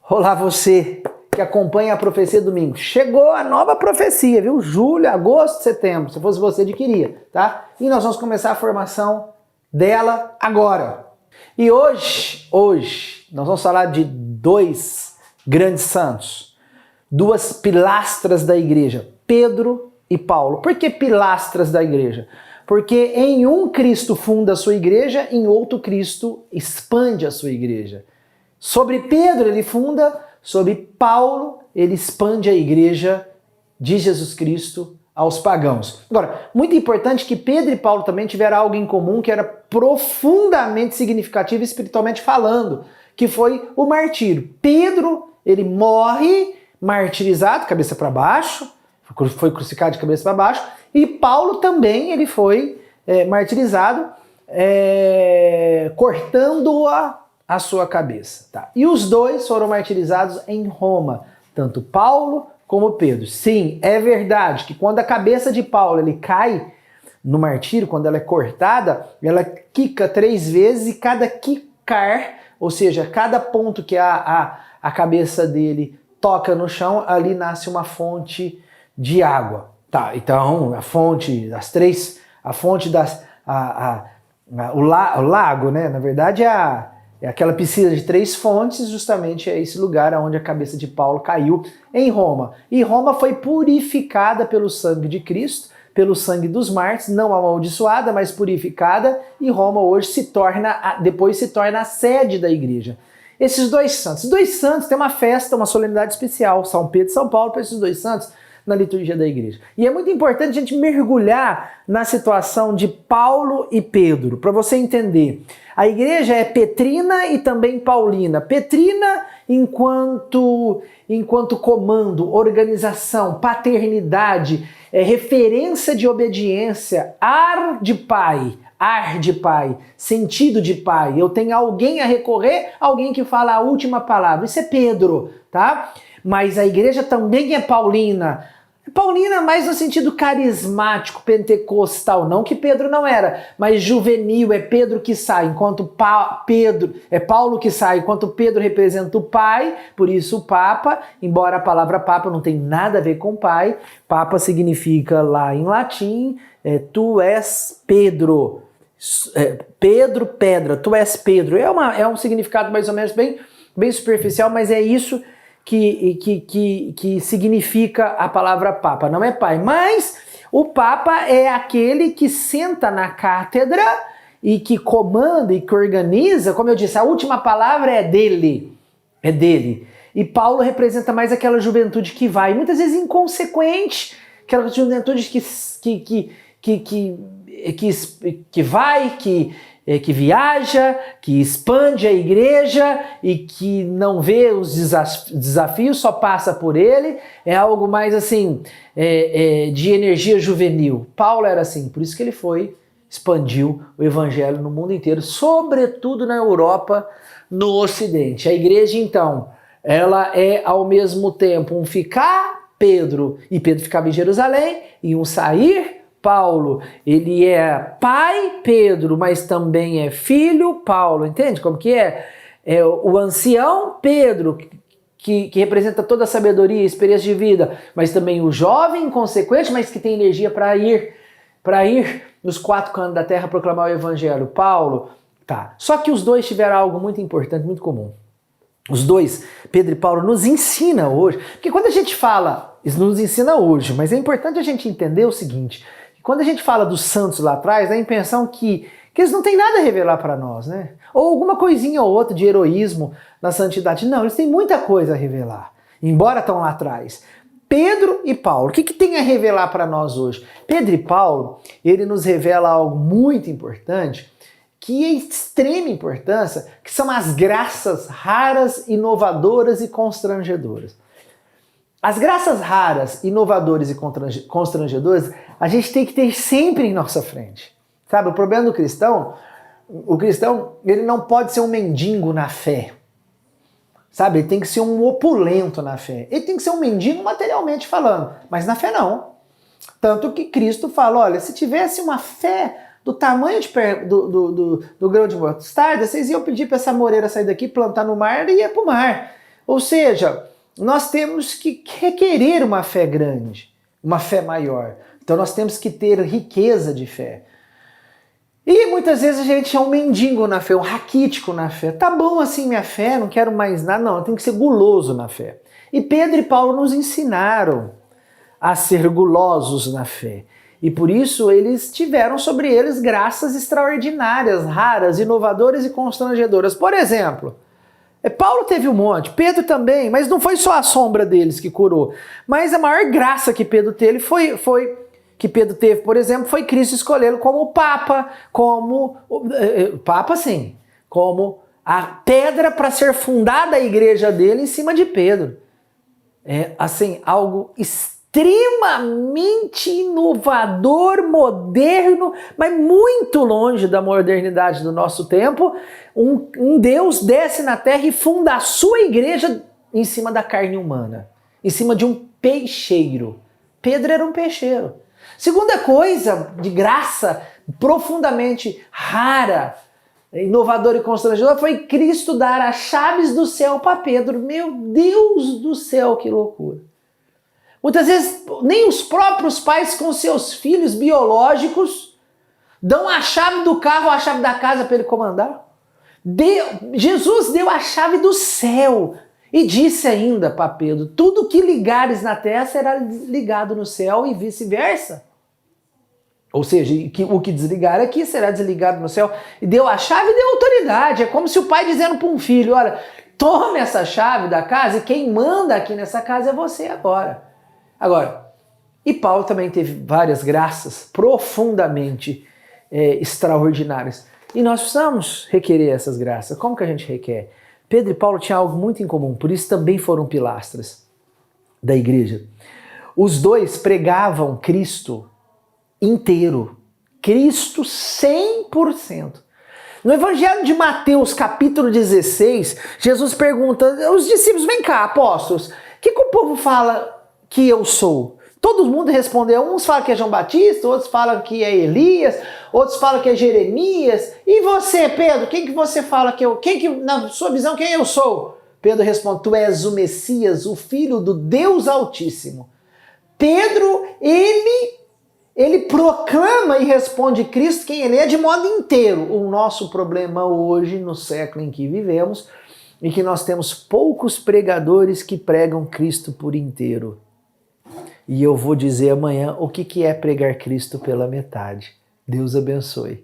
Olá você que acompanha a Profecia Domingo. Chegou a nova profecia, viu? Julho, agosto, setembro. Se fosse você, adquiria, tá? E nós vamos começar a formação dela agora. E hoje, nós vamos falar de dois grandes santos. Duas pilastras da igreja, Pedro e Paulo. Por que pilastras da igreja? Porque em um Cristo funda a sua igreja, em outro Cristo expande a sua igreja. Sobre Pedro ele funda, sobre Paulo ele expande a igreja de Jesus Cristo aos pagãos. Agora, muito importante que Pedro e Paulo também tiveram algo em comum que era profundamente significativo espiritualmente falando, que foi o martírio. Pedro, ele morre martirizado, cabeça para baixo, foi crucificado de cabeça para baixo, e Paulo também ele foi martirizado, cortando a sua cabeça. Tá? E os dois foram martirizados em Roma, tanto Paulo como Pedro. Sim, é verdade que quando a cabeça de Paulo ele cai no martírio, quando ela é cortada, ela quica 3 vezes e cada quicar, ou seja, cada ponto que a cabeça dele toca no chão, ali nasce uma fonte de água. Tá, então a fonte das três, a fonte das, o lago, né? Na verdade é aquela piscina de 3 fontes, justamente é esse lugar onde a cabeça de Paulo caiu em Roma. E Roma foi purificada pelo sangue de Cristo, pelo sangue dos mártires, não amaldiçoada, mas purificada, e Roma hoje depois se torna a sede da igreja. Esses dois santos têm uma festa, uma solenidade especial, São Pedro e São Paulo, para esses dois santos, na liturgia da igreja. E é muito importante a gente mergulhar na situação de Paulo e Pedro, para você entender. A igreja é petrina e também paulina. Petrina enquanto comando, organização, paternidade, referência de obediência, ar de pai, sentido de pai. Eu tenho alguém a recorrer, alguém que fala a última palavra. Isso é Pedro, tá? Mas a igreja também é paulina. Paulina mais no sentido carismático, pentecostal, não que Pedro não era, mas juvenil, é Pedro que sai, enquanto é Paulo que sai, enquanto Pedro representa o pai, por isso o Papa, embora a palavra Papa não tem nada a ver com pai, Papa significa lá em latim, tu és Pedro, Pedro, pedra, tu és Pedro, é um significado mais ou menos bem superficial, mas é isso que significa a palavra Papa, não é pai, mas o Papa é aquele que senta na cátedra e que comanda e que organiza, como eu disse, a última palavra é dele. E Paulo representa mais aquela juventude que vai, muitas vezes inconsequente, aquela juventude que vai, que viaja, que expande a igreja e que não vê os desafios, só passa por ele, é algo mais assim, de energia juvenil. Paulo era assim, por isso que ele expandiu o evangelho no mundo inteiro, sobretudo na Europa, no Ocidente. A igreja, então, ela é ao mesmo tempo um ficar, Pedro ficava em Jerusalém, e um sair, Paulo, ele é pai, Pedro, mas também é filho, Paulo, entende como que é? É o ancião, Pedro, que representa toda a sabedoria e experiência de vida, mas também o jovem inconsequente, mas que tem energia para ir nos 4 cantos da terra proclamar o evangelho, Paulo, tá. Só que os dois tiveram algo muito importante, muito comum. Os dois, Pedro e Paulo, nos ensina hoje, porque quando a gente fala, isso nos ensina hoje, mas é importante a gente entender o seguinte, quando a gente fala dos santos lá atrás, dá a impressão que eles não têm nada a revelar para nós, né? Ou alguma coisinha ou outra de heroísmo na santidade. Não, eles têm muita coisa a revelar, embora estão lá atrás. Pedro e Paulo, o que tem a revelar para nós hoje? Pedro e Paulo, ele nos revela algo muito importante, que é de extrema importância, que são as graças raras, inovadoras e constrangedoras. As graças raras, inovadoras e constrangedoras, a gente tem que ter sempre em nossa frente. Sabe, o problema do cristão, ele não pode ser um mendigo na fé. Sabe, ele tem que ser um opulento na fé. Ele tem que ser um mendigo materialmente falando, mas na fé não. Tanto que Cristo fala, olha, se tivesse uma fé do tamanho do grão de mostarda, vocês iam pedir para essa moreira sair daqui, plantar no mar e ia para o mar. Ou seja, nós temos que requerer uma fé grande, uma fé maior. Então nós temos que ter riqueza de fé. E muitas vezes a gente é um mendigo na fé, um raquítico na fé. Tá bom assim minha fé, não quero mais nada. Não, eu tenho que ser guloso na fé. E Pedro e Paulo nos ensinaram a ser gulosos na fé. E por isso eles tiveram sobre eles graças extraordinárias, raras, inovadoras e constrangedoras. Por exemplo, Paulo teve um monte, Pedro também, mas não foi só a sombra deles que curou. Mas a maior graça que Pedro teve por exemplo, foi Cristo escolhê-lo como Papa, como a pedra para ser fundada a igreja dele em cima de Pedro. É assim, algo extremamente inovador, moderno, mas muito longe da modernidade do nosso tempo. Um Deus desce na terra e funda a sua igreja em cima da carne humana, em cima de um peixeiro. Pedro era um peixeiro. Segunda coisa de graça profundamente rara, inovadora e constrangedora foi Cristo dar as chaves do céu para Pedro. Meu Deus do céu, que loucura! Muitas vezes nem os próprios pais com seus filhos biológicos dão a chave do carro ou a chave da casa para ele comandar. Jesus deu a chave do céu e disse ainda para Pedro: tudo que ligares na terra será ligado no céu e vice-versa. Ou seja, o que desligar aqui será desligado no céu. E deu a chave e deu autoridade. É como se o pai dizendo para um filho: olha, tome essa chave da casa e quem manda aqui nessa casa é você agora. E Paulo também teve várias graças profundamente extraordinárias. E nós precisamos requerer essas graças. Como que a gente requer? Pedro e Paulo tinham algo muito em comum, por isso também foram pilastras da igreja. Os dois pregavam Cristo inteiro, Cristo 100%. No Evangelho de Mateus, capítulo 16, Jesus pergunta aos discípulos: vem cá, apóstolos, o que o povo fala que eu sou? Todo mundo respondeu, uns falam que é João Batista, outros falam que é Elias, outros falam que é Jeremias. E você, Pedro, quem que você fala que eu... na sua visão, quem eu sou? Pedro responde: tu és o Messias, o Filho do Deus Altíssimo. Pedro, ele proclama e responde Cristo quem ele é de modo inteiro. O nosso problema hoje, no século em que vivemos, é que nós temos poucos pregadores que pregam Cristo por inteiro. E eu vou dizer amanhã o que é pregar Cristo pela metade. Deus abençoe.